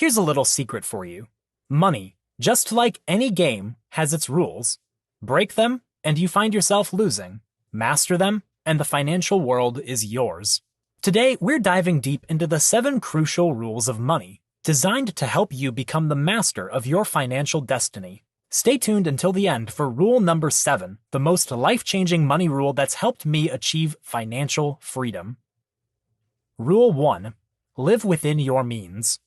Here's a little secret for you. Money, just like any game, has its rules. Break them, and you find yourself losing. Master them, and the financial world is yours. Today, we're diving deep into the 7 crucial rules of money, designed to help you become the master of your financial destiny. Stay tuned until the end for rule number 7, the most life-changing money rule that's helped me achieve financial freedom. Rule 1. Live within your means.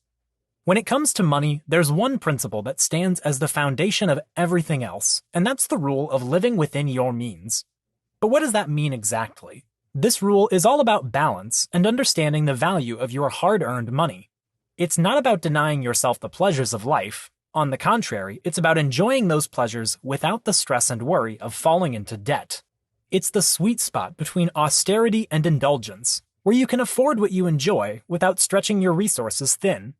When it comes to money, there's one principle that stands as the foundation of everything else, and that's the rule of living within your means. But what does that mean exactly? This rule is all about balance and understanding the value of your hard-earned money. It's not about denying yourself the pleasures of life. On the contrary, it's about enjoying those pleasures without the stress and worry of falling into debt. It's the sweet spot between austerity and indulgence, where you can afford what you enjoy without stretching your resources thin.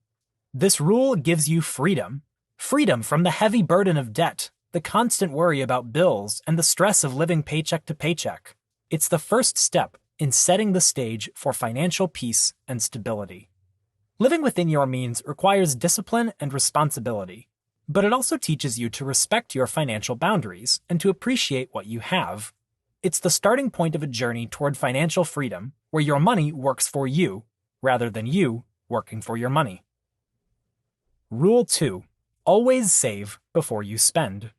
This rule gives you freedom. Freedom from the heavy burden of debt, the constant worry about bills, and the stress of living paycheck to paycheck. It's the first step in setting the stage for financial peace and stability. Living within your means requires discipline and responsibility, but it also teaches you to respect your financial boundaries and to appreciate what you have. It's the starting point of a journey toward financial freedom, where your money works for you, rather than you working for your money. Rule 2. Always save before you spend.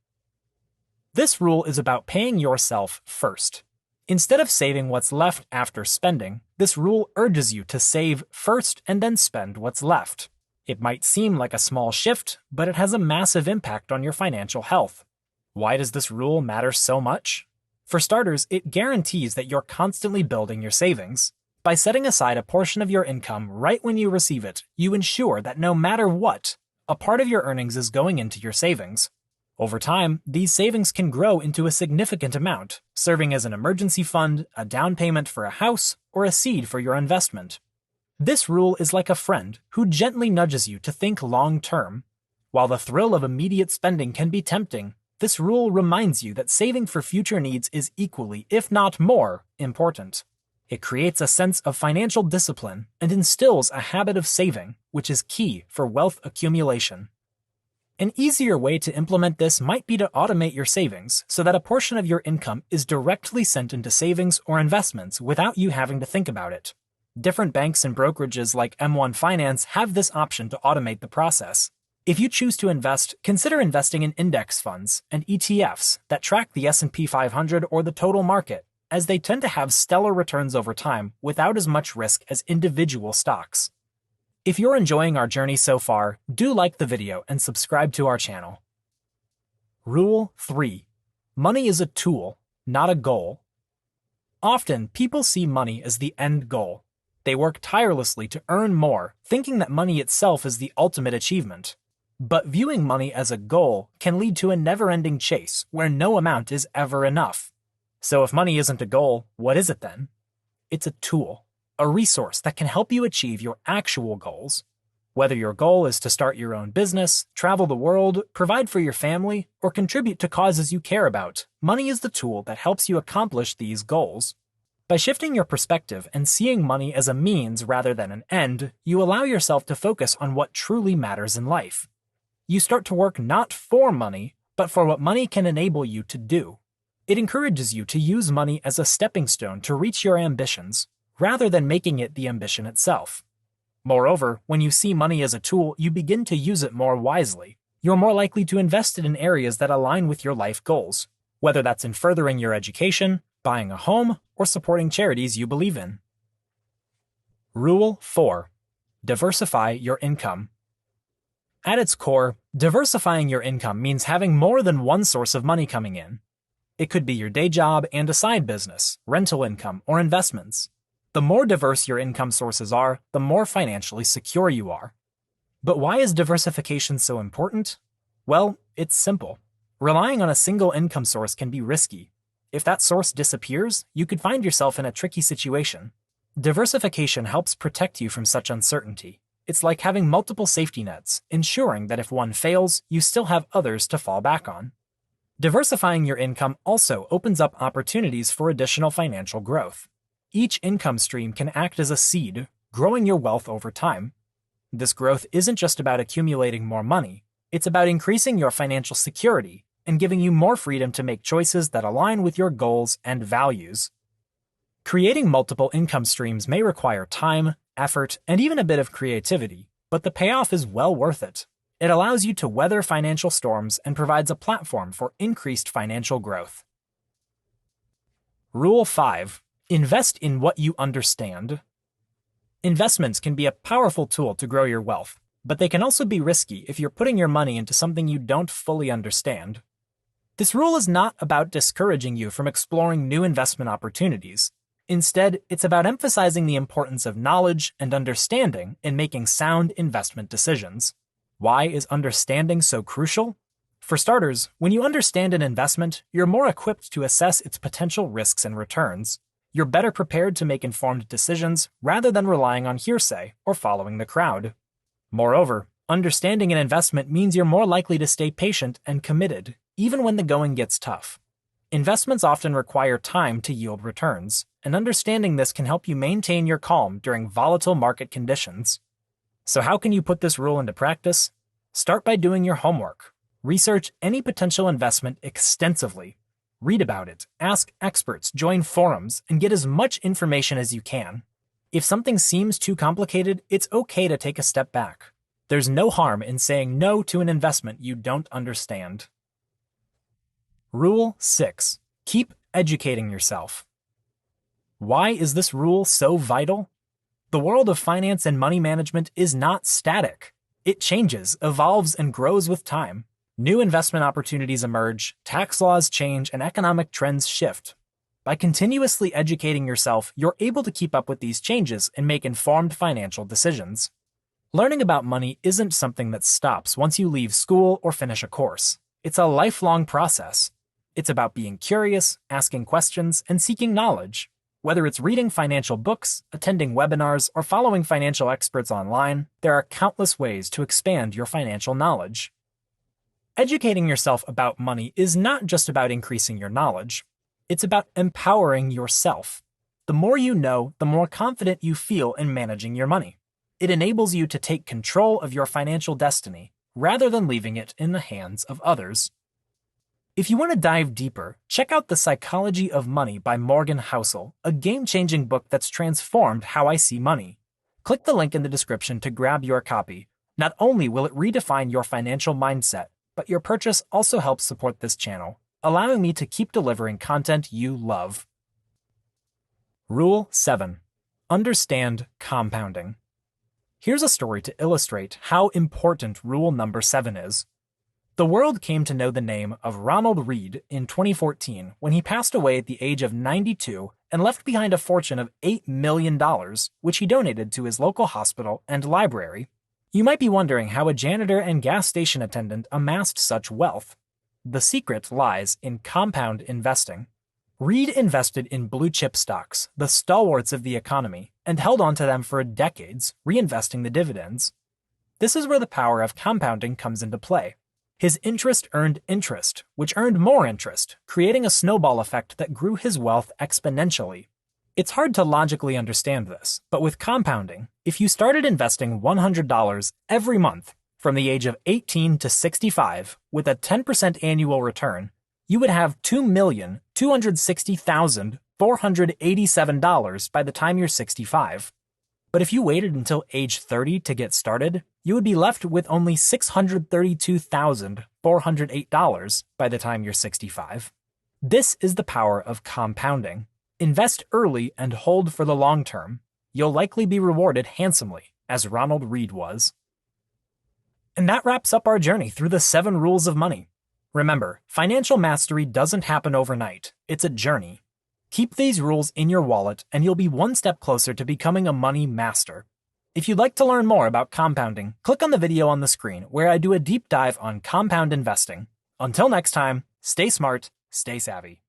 This rule is about paying yourself first. Instead of saving what's left after spending, this rule urges you to save first and then spend what's left. It might seem like a small shift, but it has a massive impact on your financial health. Why does this rule matter so much? For starters, it guarantees that you're constantly building your savings. By setting aside a portion of your income right when you receive it, you ensure that no matter what, a part of your earnings is going into your savings. Over time, these savings can grow into a significant amount, serving as an emergency fund, a down payment for a house, or a seed for your investment. This rule is like a friend who gently nudges you to think long-term. While the thrill of immediate spending can be tempting, this rule reminds you that saving for future needs is equally, if not more, important. It creates a sense of financial discipline and instills a habit of saving, which is key for wealth accumulation. An easier way to implement this might be to automate your savings so that a portion of your income is directly sent into savings or investments without you having to think about it. Different banks and brokerages like M1 Finance have this option to automate the process. If you choose to invest, consider investing in index funds and ETFs that track the S&P 500 or the total market, as they tend to have stellar returns over time without as much risk as individual stocks. If you're enjoying our journey so far, do like the video and subscribe to our channel. Rule 3. Money is a tool, not a goal. Often, people see money as the end goal. They work tirelessly to earn more, thinking that money itself is the ultimate achievement. But viewing money as a goal can lead to a never-ending chase where no amount is ever enough. So if money isn't a goal, what is it then? It's a tool. A resource that can help you achieve your actual goals. Whether your goal is to start your own business, travel the world, provide for your family, or contribute to causes you care about, money is the tool that helps you accomplish these goals. By shifting your perspective and seeing money as a means rather than an end, you allow yourself to focus on what truly matters in life. You start to work not for money, but for what money can enable you to do. It encourages you to use money as a stepping stone to reach your ambitions, rather than making it the ambition itself. Moreover, when you see money as a tool, you begin to use it more wisely. You're more likely to invest it in areas that align with your life goals, whether that's in furthering your education, buying a home, or supporting charities you believe in. Rule 4. Diversify your income. At its core, diversifying your income means having more than one source of money coming in. It could be your day job and a side business, rental income, or investments. The more diverse your income sources are, the more financially secure you are. But why is diversification so important? Well, it's simple. Relying on a single income source can be risky. If that source disappears, you could find yourself in a tricky situation. Diversification helps protect you from such uncertainty. It's like having multiple safety nets, ensuring that if one fails, you still have others to fall back on. Diversifying your income also opens up opportunities for additional financial growth. Each income stream can act as a seed, growing your wealth over time. This growth isn't just about accumulating more money, it's about increasing your financial security and giving you more freedom to make choices that align with your goals and values. Creating multiple income streams may require time, effort, and even a bit of creativity, but the payoff is well worth it. It allows you to weather financial storms and provides a platform for increased financial growth. Rule 5. Invest in what you understand. Investments can be a powerful tool to grow your wealth, but they can also be risky if you're putting your money into something you don't fully understand. This rule is not about discouraging you from exploring new investment opportunities. Instead, it's about emphasizing the importance of knowledge and understanding in making sound investment decisions. Why is understanding so crucial? For starters, when you understand an investment, you're more equipped to assess its potential risks and returns. You're better prepared to make informed decisions rather than relying on hearsay or following the crowd. Moreover, understanding an investment means you're more likely to stay patient and committed, even when the going gets tough. Investments often require time to yield returns, and understanding this can help you maintain your calm during volatile market conditions. So how can you put this rule into practice? Start by doing your homework. Research any potential investment extensively. Read about it, ask experts, join forums, and get as much information as you can. If something seems too complicated, it's okay to take a step back. There's no harm in saying no to an investment you don't understand. Rule 6. Keep educating yourself. Why is this rule so vital? The world of finance and money management is not static. It changes, evolves, and grows with time. New investment opportunities emerge, tax laws change, and economic trends shift. By continuously educating yourself, you're able to keep up with these changes and make informed financial decisions. Learning about money isn't something that stops once you leave school or finish a course. It's a lifelong process. It's about being curious, asking questions, and seeking knowledge. Whether it's reading financial books, attending webinars, or following financial experts online, there are countless ways to expand your financial knowledge. Educating yourself about money is not just about increasing your knowledge. It's about empowering yourself. The more you know, the more confident you feel in managing your money. It enables you to take control of your financial destiny, rather than leaving it in the hands of others. If you want to dive deeper, check out The Psychology of Money by Morgan Housel, a game-changing book that's transformed how I see money. Click the link in the description to grab your copy. Not only will it redefine your financial mindset, but your purchase also helps support this channel, allowing me to keep delivering content you love. Rule 7. Understand compounding. Here's a story to illustrate how important rule number 7 is. The world came to know the name of Ronald Read in 2014 when he passed away at the age of 92 and left behind a fortune of $8 million, which he donated to his local hospital and library. You might be wondering how a janitor and gas station attendant amassed such wealth. The secret lies in compound investing. Read invested in blue-chip stocks, the stalwarts of the economy, and held on to them for decades, reinvesting the dividends. This is where the power of compounding comes into play. His interest earned interest, which earned more interest, creating a snowball effect that grew his wealth exponentially. It's hard to logically understand this, but with compounding, if you started investing $100 every month from the age of 18 to 65 with a 10% annual return, you would have $2,260,487 by the time you're 65. But if you waited until age 30 to get started, you would be left with only $632,408 by the time you're 65. This is the power of compounding. Invest early and hold for the long term. You'll likely be rewarded handsomely, as Ronald Read was. And that wraps up our journey through the 7 rules of money. Remember, financial mastery doesn't happen overnight. It's a journey. Keep these rules in your wallet and you'll be one step closer to becoming a money master. If you'd like to learn more about compounding, click on the video on the screen where I do a deep dive on compound investing. Until next time, stay smart, stay savvy.